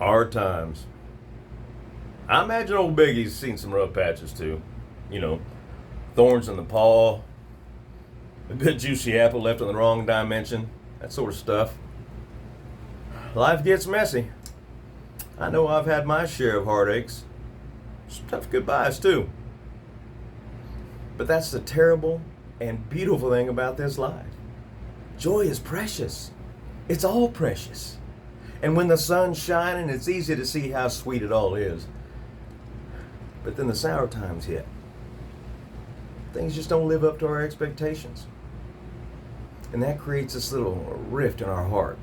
Hard times. I imagine old Biggie's seen some rough patches too. You know, thorns in the paw, a good juicy apple left in the wrong dimension, that sort of stuff. Life gets messy. I know I've had my share of heartaches. Some tough goodbyes too. But that's the terrible and beautiful thing about this life. Joy is precious. It's all precious. And when the sun's shining, it's easy to see how sweet it all is. But then the sour times hit. Things just don't live up to our expectations. And that creates this little rift in our heart,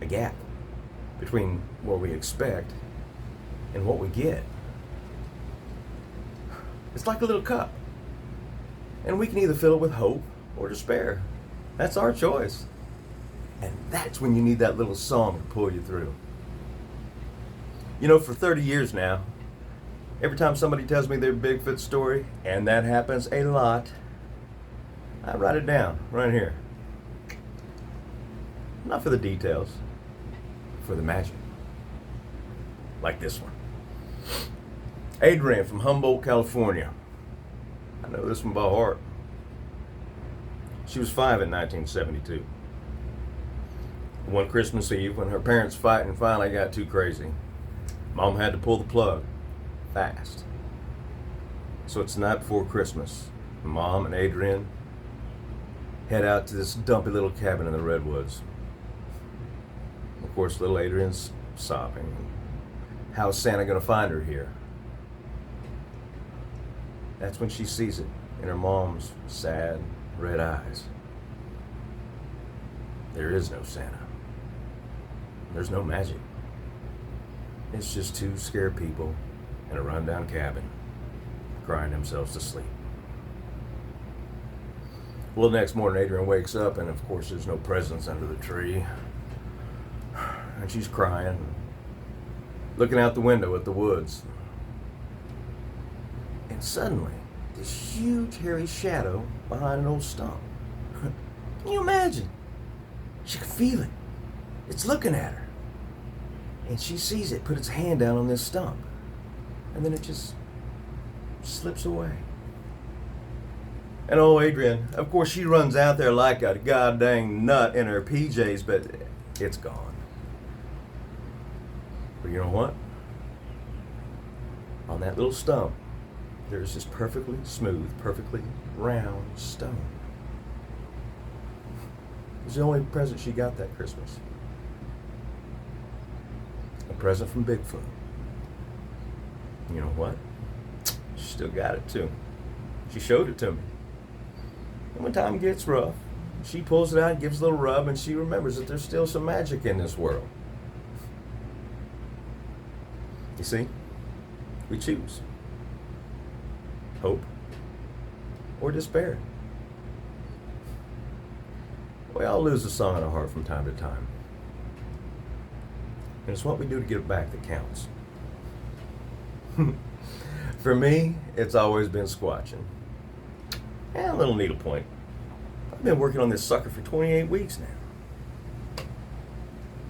a gap between what we expect and what we get. It's like a little cup. And we can either fill it with hope or despair. That's our choice. And that's when you need that little song to pull you through. You know, for 30 years now, every time somebody tells me their Bigfoot story, and that happens a lot, I write it down right here. Not for the details, for the magic. Like this one. Adrian from Humboldt, California. I know this one by heart. She was 5 in 1972. One Christmas Eve, when her parents' fighting finally got too crazy, Mom had to pull the plug fast. So it's the night before Christmas. Mom and Adrian head out to this dumpy little cabin in the redwoods. Of course, little Adrian's sobbing. How's Santa gonna find her here? That's when she sees it in her mom's sad, red eyes. There is no Santa. There's no magic. It's just two scared people in a rundown cabin crying themselves to sleep. Well, the next morning, Adrian wakes up, and of course, there's no presents under the tree. And she's crying, looking out the window at the woods. And suddenly, this huge, hairy shadow behind an old stump. Can you imagine? She could feel it. It's looking at her. And she sees it put its hand down on this stump. And then it just slips away. And old Adrian, of course, she runs out there like a goddamn nut in her PJs, but it's gone. But you know what? On that little stump, there's this perfectly smooth, perfectly round stone. It was the only present she got that Christmas. A present from Bigfoot. You know what? She still got it too. She showed it to me. And when time gets rough, she pulls it out and gives a little rub, and she remembers that there's still some magic in this world. You see? We choose. Hope or despair. We all lose a song in our heart from time to time. And it's what we do to get it back that counts. For me, it's always been squatching. And a little needlepoint. I've been working on this sucker for 28 weeks now.